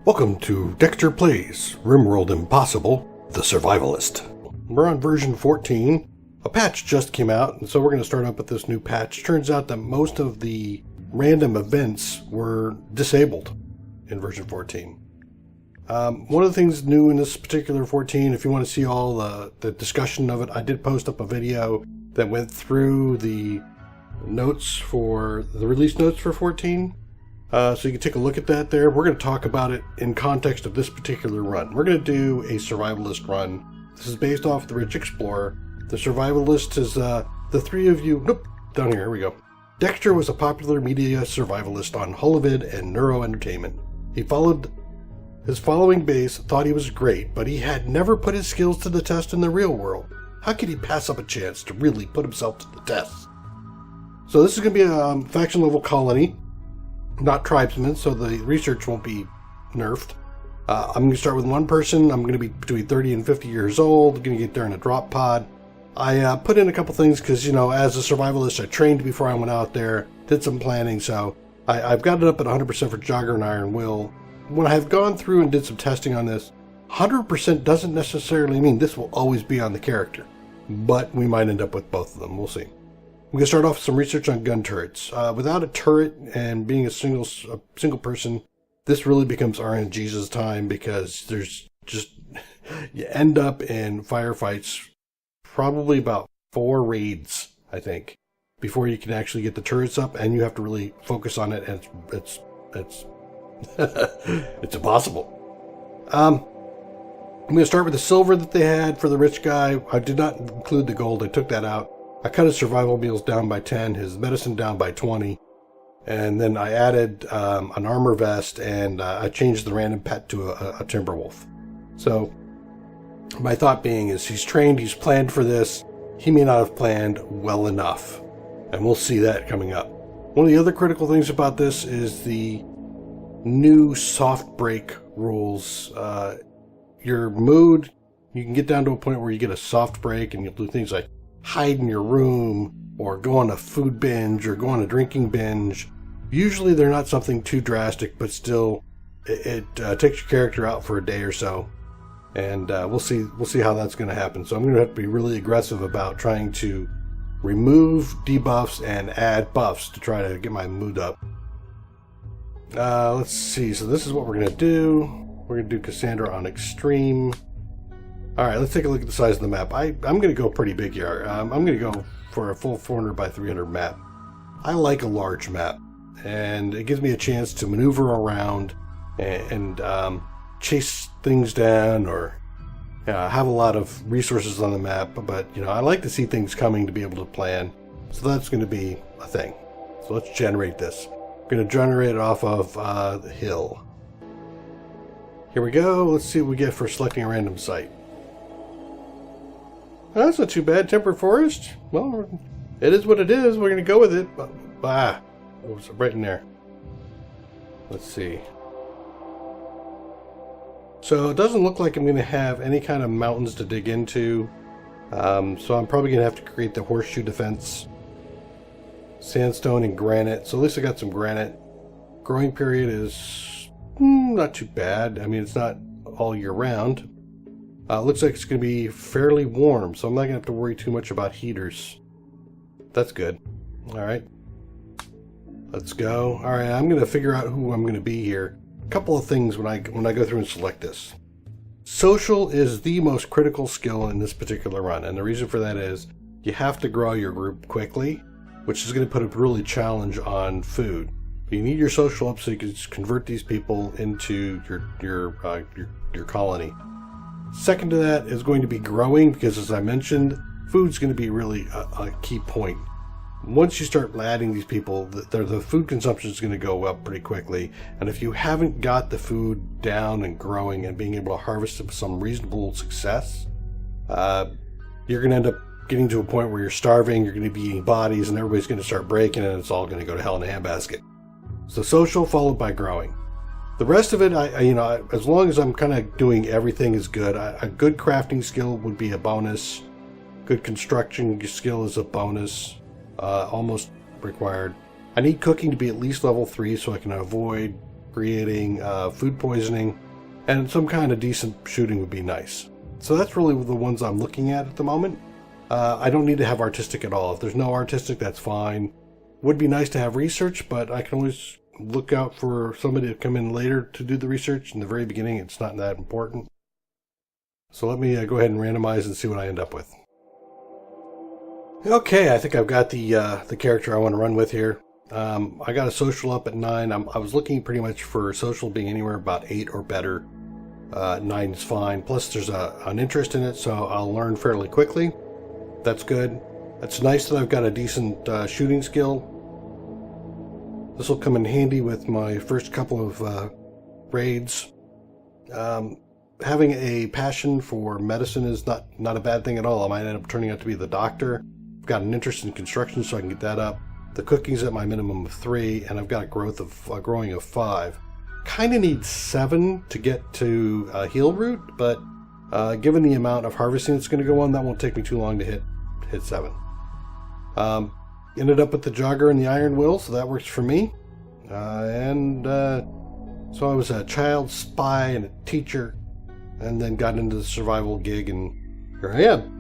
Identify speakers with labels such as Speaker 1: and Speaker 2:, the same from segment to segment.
Speaker 1: Welcome to Dextor Plays RimWorld Impossible, the Survivalist. We're on version 14. A patch just came out, and so we're going to start up with this new patch. Turns out that most of the random events were disabled in version 14. One of the things new in this particular 14, if you want to see all the discussion of it, I did post up a video that went through the notes for the release notes for 14. So you can take a look at that there. We're going to talk about it in context of this particular run. We're going to do a survivalist run. This is based off the Rich Explorer. The survivalist is the three of you. Nope, down here. Here we go. Dextor was a popular media survivalist on Holovid and Neuro Entertainment. He followed his following base, thought he was great, but he had never put his skills to the test in the real world. How could he pass up a chance to really put himself to the test? So this is going to be a faction level colony. Not tribesmen, so the research won't be nerfed. I'm going to start with one person. I'm going to be between 30 and 50 years old. Going to get there in a drop pod. I put in a couple things because, you know, as a survivalist, I trained before I went out there, did some planning, so I've got it up at 100% for Jogger and Iron Will. When I've gone through and did some testing on this, 100% doesn't necessarily mean this will always be on the character, but we might end up with both of them. We'll see. We're going to start off with some research on gun turrets. Without a turret and being a single person, this really becomes RNG's time because there's just, you end up in firefights probably about 4 raids, I think, before you can actually get the turrets up, and you have to really focus on it, and it's it's impossible. I'm going to start with the silver that they had for the rich guy. I did not include the gold. I took that out. I cut his survival meals down by 10, his medicine down by 20, and then I added an armor vest, and I changed the random pet to a Timberwolf. So my thought being is he's trained, he's planned for this. He may not have planned well enough, and we'll see that coming up. One of the other critical things about this is the new soft break rules. Your mood, you can get down to a point where you get a soft break, and you'll do things like hide in your room or go on a food binge or go on a drinking binge. Usually they're not something too drastic, but still it takes your character out for a day or so, and we'll see how that's going to happen. So I'm going to have to be really aggressive about trying to remove debuffs and add buffs to try to get my mood up. Let's see. So this is what we're going to do. We're going to do Cassandra on extreme. Alright, let's take a look at the size of the map. I'm going to go pretty big here. I'm going to go for a full 400 by 300 map. I like a large map, and it gives me a chance to maneuver around and chase things down, or have a lot of resources on the map, but you know, I like to see things coming to be able to plan. So that's going to be a thing. So let's generate this. I'm going to generate it off of the hill. Here we go. Let's see what we get for selecting a random site. That's not too bad. Temperate forest. Well, it is what it is. We're going to go with it. It was right in there. Let's see. So it doesn't look like I'm going to have any kind of mountains to dig into. So I'm probably going to have to create the horseshoe defense. Sandstone and granite. So at least I got some granite. Growing period is not too bad. I mean, it's not all year round. Looks like it's going to be fairly warm, so I'm not going to have to worry too much about heaters. That's good. Alright. Let's go. Alright, I'm going to figure out who I'm going to be here. A couple of things when I go through and select this. Social is the most critical skill in this particular run, and the reason for that is you have to grow your group quickly, which is going to put a really challenge on food. You need your social up so you can convert these people into your colony. Second to that is going to be growing, because as I mentioned, food's going to be really a key point. Once you start adding these people, the food consumption is going to go up pretty quickly, and if you haven't got the food down and growing and being able to harvest it with some reasonable success, you're going to end up getting to a point where you're starving, you're going to be eating bodies, and everybody's going to start breaking, and it's all going to go to hell in a handbasket. So social followed by growing. The rest of it, as long as I'm kind of doing everything is good. A good crafting skill would be a bonus. Good construction skill is a bonus. Almost required. I need cooking to be at least level 3 so I can avoid creating food poisoning, and some kind of decent shooting would be nice. So that's really the ones I'm looking at the moment. I don't need to have artistic at all. If there's no artistic, that's fine. Would be nice to have research, but I can always look out for somebody to come in later to do the research. In the very beginning, it's not that important. So let me go ahead and randomize and see what I end up with. Okay, I think I've got the character I want to run with here. I got a social up at 9. I was looking pretty much for social being anywhere about 8 or better. 9 is fine. Plus, there's an interest in it, so I'll learn fairly quickly. That's good. It's nice that I've got a decent shooting skill. This will come in handy with my first couple of raids. Having a passion for medicine is not a bad thing at all. I might end up turning out to be the doctor. I've got an interest in construction, so I can get that up. The cooking's at my minimum of 3, and I've got a growing of 5. Kind of need 7 to get to heal root, but given the amount of harvesting that's going to go on, that won't take me too long to hit 7. Ended up with the jogger and the iron will, so that works for me. So I was a child spy and a teacher, and then got into the survival gig, and here I am.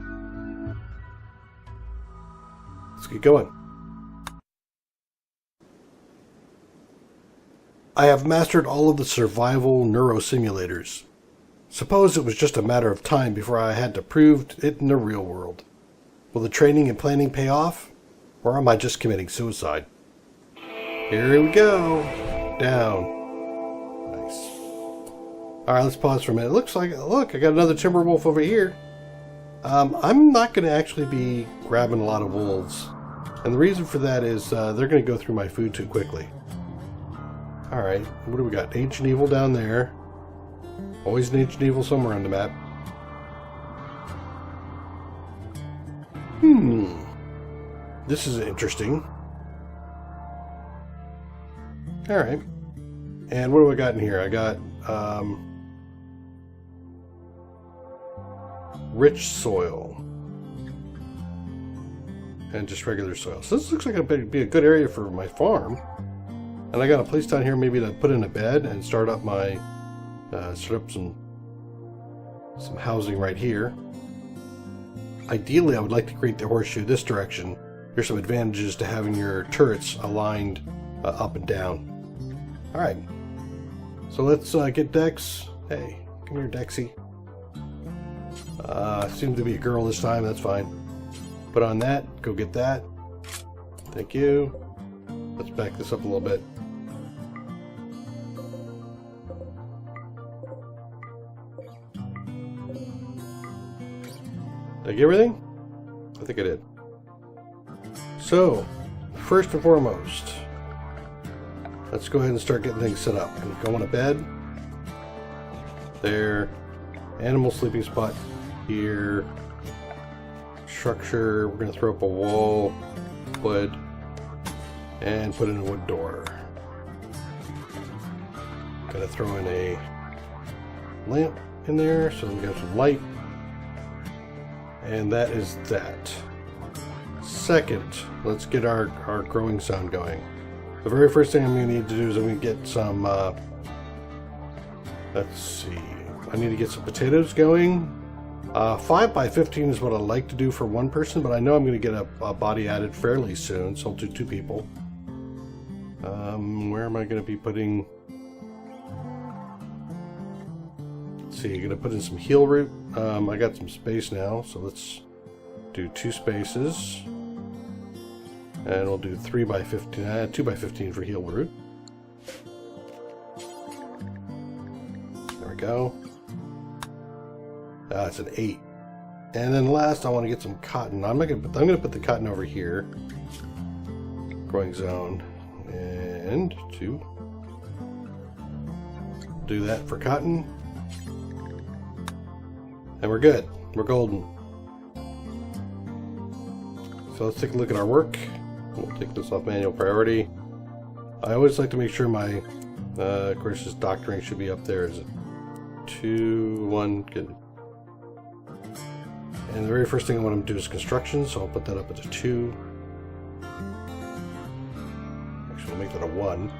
Speaker 1: Let's get going. I have mastered all of the survival neurosimulators. Suppose it was just a matter of time before I had to prove it in the real world. Will the training and planning pay off? Or am I just committing suicide? Here we go. Down. Nice. Alright, let's pause for a minute. It looks like, look, I got another timber wolf over here. I'm not going to actually be grabbing a lot of wolves. And the reason for that is they're going to go through my food too quickly. Alright, what do we got? Ancient Evil down there. Always an Ancient Evil somewhere on the map. This is interesting. Alright. And what do I got in here? I got rich soil. And just regular soil. So this looks like it'd be a good area for my farm. And I got a place down here maybe to put in a bed and start up my some housing right here. Ideally, I would like to create the horseshoe this direction. There's some advantages to having your turrets aligned up and down. Alright, so let's get Dex. Hey, come here, Dexy. Seems to be a girl this time, that's fine. Put on that, go get that. Thank you. Let's back this up a little bit. Did I get everything? I think I did. So, first and foremost, let's go ahead and start getting things set up. I'm going to bed. There. Animal sleeping spot here. Structure. We're going to throw up a wall. Wood. And put in a wood door. Got to throw in a lamp in there so we got some light. And that is that. Second, let's get our growing zone going. The very first thing I'm going to need to do is I'm going to get some, let's see, I need to get some potatoes going. 5 by 15 is what I like to do for one person, but I know I'm going to get a body added fairly soon, so I'll do 2 people. Where am I going to be putting... Let's see, I'm going to put in some heal root. I got some space now, so let's do 2 spaces. And we'll do 3 by 15, 2 by 15 for heal root. There we go. It's an 8. And then last, I want to get some cotton. I'm going to put the cotton over here. Growing zone. And 2. Do that for cotton. And we're good. We're golden. So let's take a look at our work. We'll take this off manual priority. I always like to make sure my, of course, this doctoring should be up there. Is it 2, 1, good. And the very first thing I want to do is construction, so I'll put that up at a 2. Actually, we'll make that a 1.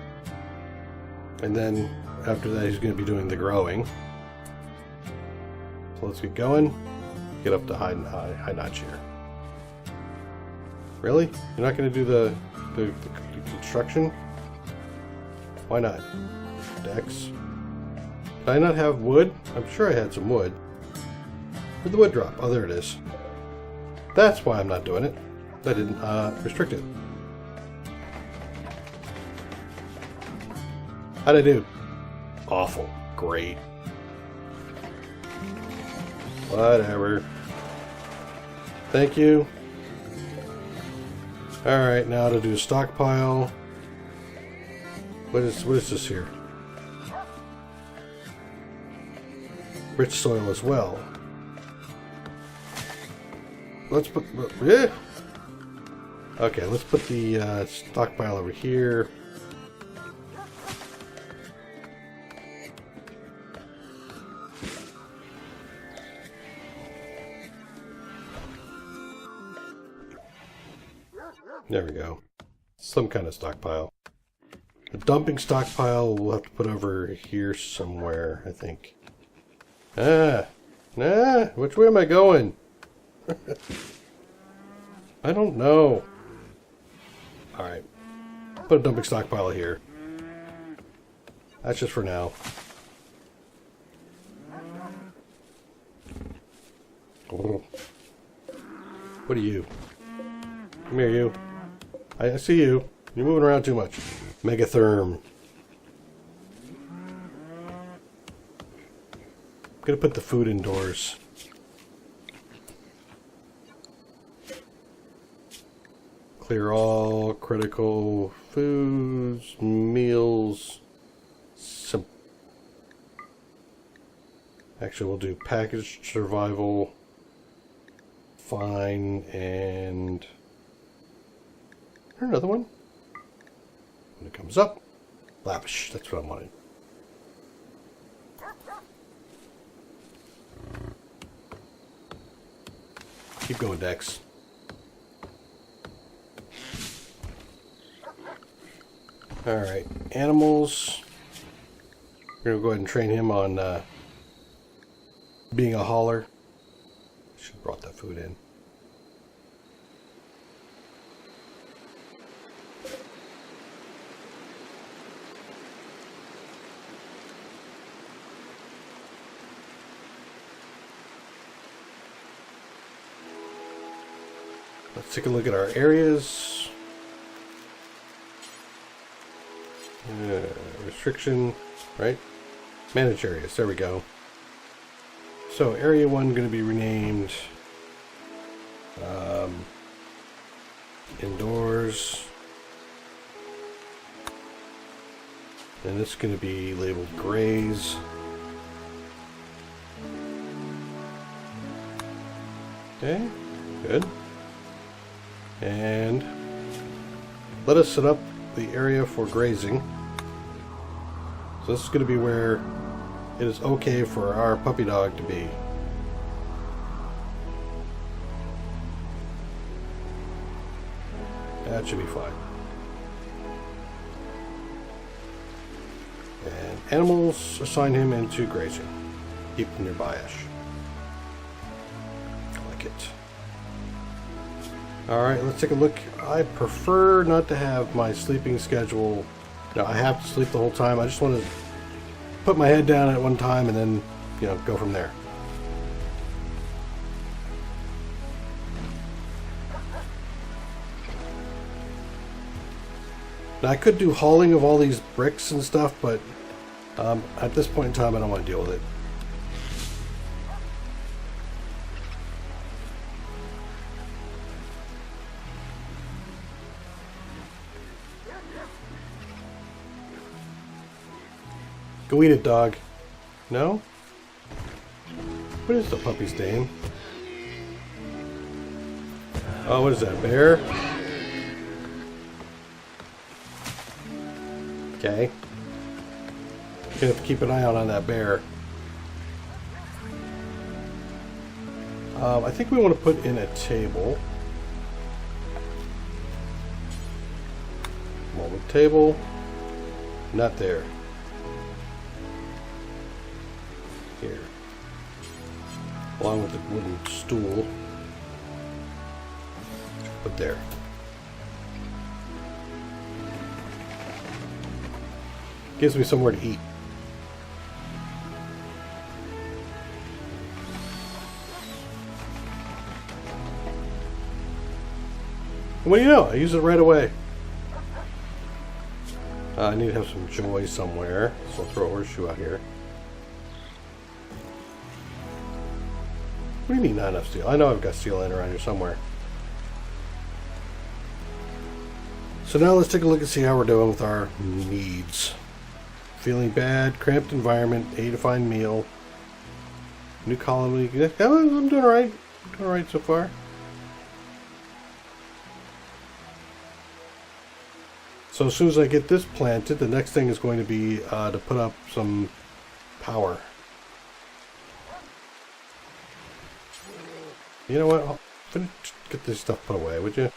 Speaker 1: And then after that, he's going to be doing the growing. So let's get going. Get up to high notch here. Really? You're not going to do the construction? Why not? Dex. Did I not have wood? I'm sure I had some wood. Where'd the wood drop? Oh, there it is. That's why I'm not doing it. I didn't restrict it. How'd I do? Awful. Great. Whatever. Thank you. Alright, now to do a stockpile. What is this here? Rich soil as well. Let's put... Okay, let's put the stockpile over here. There we go. Some kind of stockpile. The dumping stockpile we'll have to put over here somewhere, I think. Which way am I going? I don't know. Alright. Put a dumping stockpile here. That's just for now. What are you? Come here, you. I see you. You're moving around too much. Megatherm. I'm gonna put the food indoors. Clear all critical foods, meals. Actually, we'll do packaged survival, fine, and another one. When it comes up, lavish. That's what I'm wanting. Keep going, Dex. Alright, animals. We're going to go ahead and train him on being a hauler. Should have brought that food in. Let's take a look at our areas. Restriction, right? Manage areas. There we go. So area 1 going to be renamed indoors, and it's going to be labeled graze. Okay, good. And let us set up the area for grazing. So this is going to be where it is okay for our puppy dog to be. That should be fine. And animals, assign him into grazing. Keep him nearby-ish. I like it. Alright, let's take a look. I prefer not to have my sleeping schedule. You know, I have to sleep the whole time. I just want to put my head down at one time and then, you know, go from there. Now I could do hauling of all these bricks and stuff, but at this point in time I don't want to deal with it. Go eat it, dog. No? What is the puppy's name? Oh, what is that, bear? Okay. Gonna have to keep an eye out on that bear. I think we want to put in a table. Moment table. Not there. Here. Along with the wooden stool. Put there. Gives me somewhere to eat. What do you know? I use it right away. I need to have some joy somewhere, so I'll throw a horseshoe out here. What do you mean not enough steel? I know I've got steel in around here somewhere. So now let's take a look and see how we're doing with our needs. Feeling bad, cramped environment, A to find meal, new colony. Yeah, I'm doing alright. Doing alright so far. So as soon as I get this planted, the next thing is going to be to put up some power. You know what? Get this stuff put away, would you?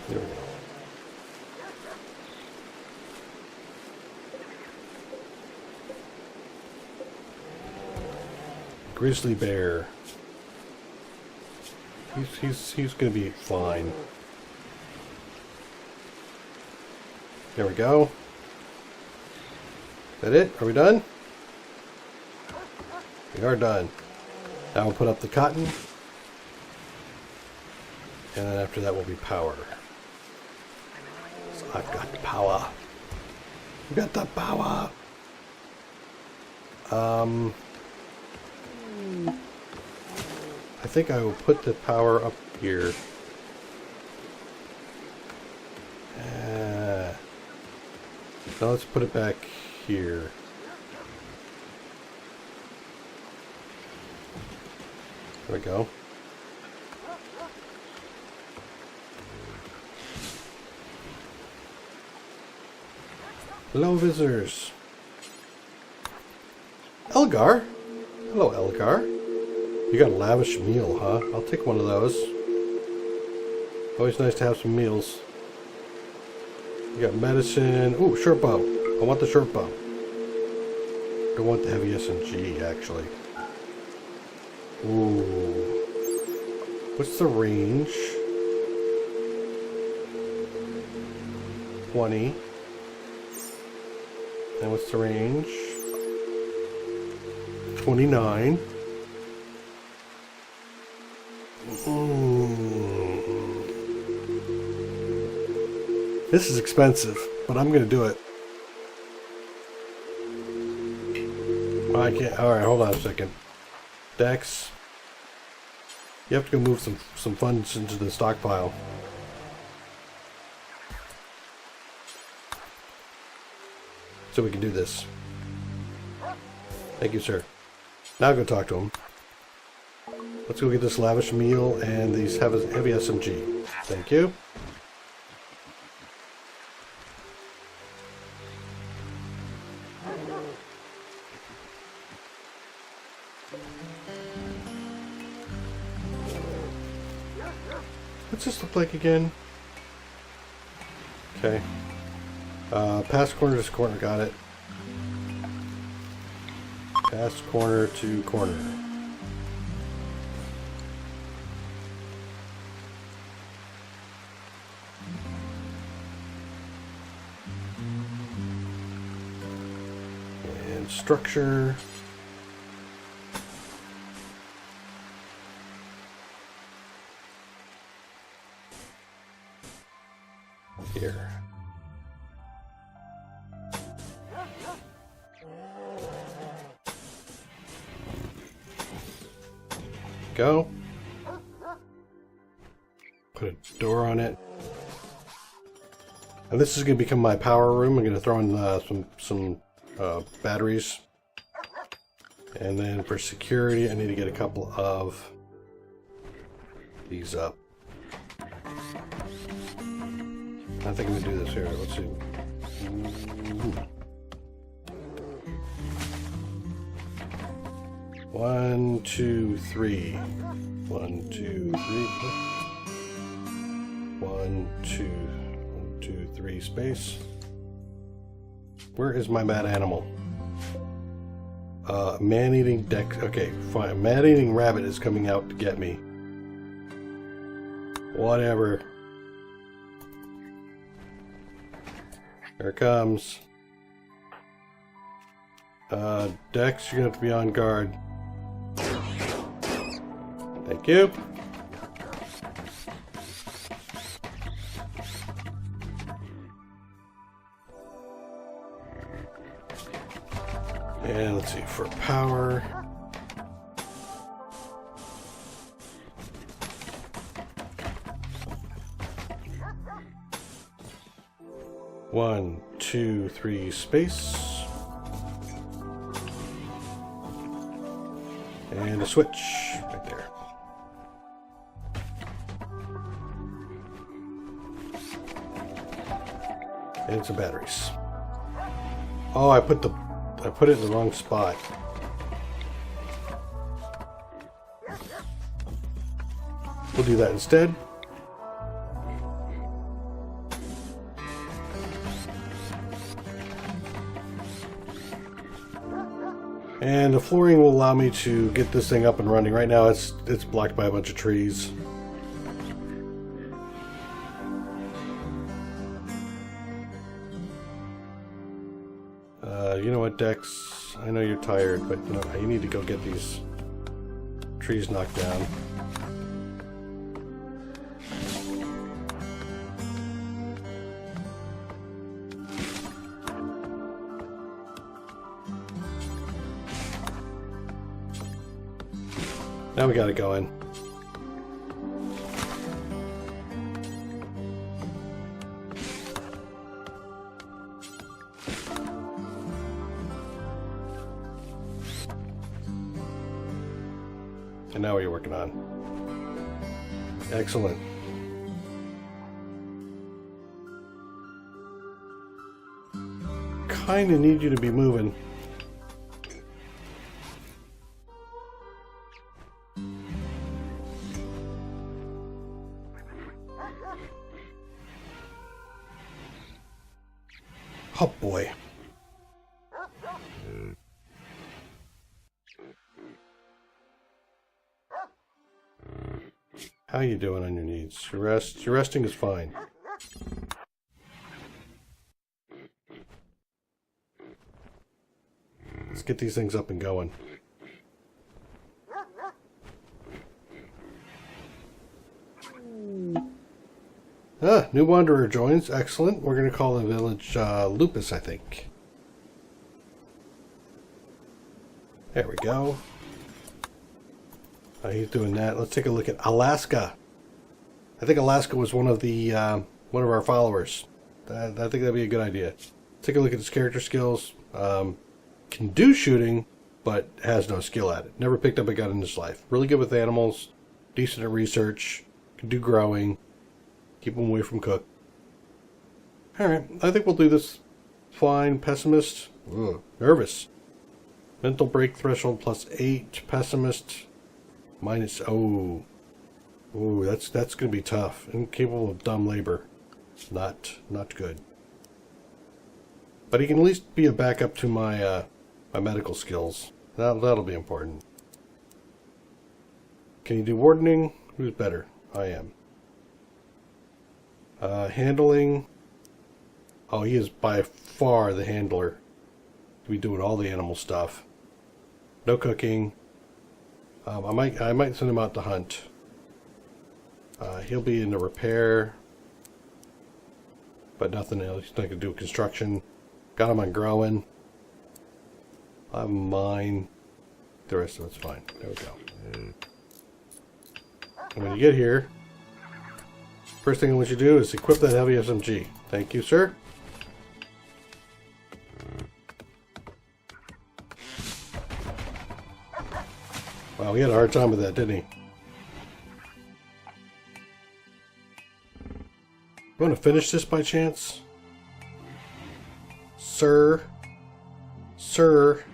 Speaker 1: There we go. Grizzly bear. He's gonna be fine. There we go. Is that it? Are we done? We are done. Now we'll put up the cotton. And then after that will be power. So I've got the power. I've got the power. I think I will put the power up here. Now let's put it back here. There we go. Hello, visitors. Elgar? Hello, Elgar. You got a lavish meal, huh? I'll take one of those. Always nice to have some meals. You got medicine. Ooh, short bow. I want the short bow. I want the heavy SMG, actually. Ooh. What's the range? 20. And what's the range? 29. This is expensive, but I'm going to do it. I can't. Alright, hold on a second. Dex. You have to go move some funds into the stockpile. So we can do this. Thank you, sir. Now go talk to him. Let's go get this lavish meal and these heavy SMG. Thank you. What's this look like again? Okay. Past corner to corner, got it. Past corner to corner. And structure. Here. Go. Put a door on it. And this is going to become my power room. I'm going to throw in some batteries. And then for security, I need to get a couple of these up. I think I'm going to do this here. Let's see. Ooh. 1, 2, 3. 1, 2, 3. 1, 2, 3 space. Where is my mad animal? Man-eating dex. Okay, fine. Man-eating rabbit is coming out to get me. Whatever. Here it comes. Dex, you're gonna have to be on guard. Thank you. And let's see, for power. One, 2, 3 space. And a switch right there. And some batteries. Oh, I put it in the wrong spot. We'll do that instead. And the flooring will allow me to get this thing up and running. Right now it's blocked by a bunch of trees. You know what, Dex? I know you're tired, but you know, you need to go get these trees knocked down. Now we got it going. And now what are you working on? Excellent. Kinda need you to be moving. Oh boy. How you doing on your needs? Your resting is fine. Let's get these things up and going. New wanderer joins. Excellent. We're going to call the village Lupus, I think. There we go. He's doing that. Let's take a look at Alaska. I think Alaska was one of one of our followers. I think that'd be a good idea. Take a look at his character skills. Can do shooting, but has no skill at it. Never picked up a gun in his life. Really good with animals. Decent at research. Can do growing. Keep him away from cook. Alright, I think we'll do this fine. Pessimist. Ugh, nervous. Mental break threshold +8. Pessimist. Minus. Oh. Ooh, that's going to be tough. Incapable of dumb labor. Not good. But he can at least be a backup to my my medical skills. That'll be important. Can you do wardening? Who's better? I am. Handling. Oh, he is by far the handler. We doing all the animal stuff. No cooking. I might send him out to hunt. He'll be in the repair, but nothing else. He's not gonna do construction. Got him on growing. I'm mine. The rest of it's fine. There we go. And when you get here, first thing I want you to do is equip that heavy SMG. Thank you, sir. Wow, he had a hard time with that, didn't he? You want to finish this by chance? Sir? Sir?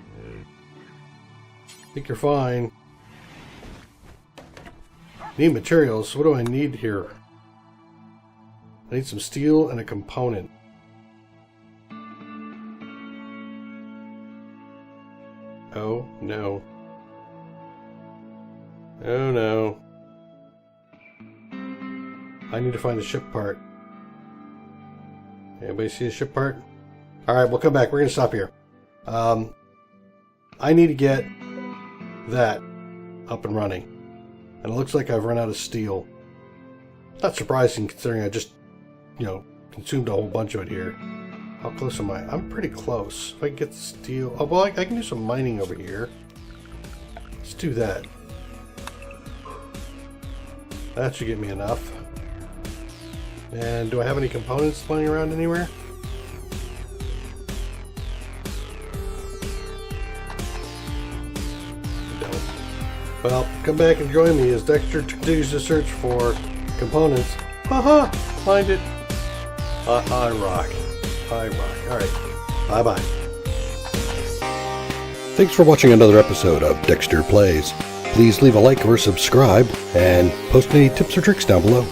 Speaker 1: think you're fine. Need materials. What do I need here? I need some steel and a component. Oh, no. Oh, no. I need to find the ship part. Anybody see the ship part? Alright, we'll come back. We're going to stop here. I need to get that up and running. And it looks like I've run out of steel. Not surprising considering I just, consumed a whole bunch of it here. How close am I? I'm pretty close. If I can get the steel... Oh, well, I can do some mining over here. Let's do that. That should get me enough. And do I have any components lying around anywhere? Don't. Well, come back and join me as Dexter continues to search for components. Haha! Find it! I rock. I rock. Alright. Bye-bye. Thanks for watching another episode of Dexter Plays. Please leave a like or subscribe, and post any tips or tricks down below.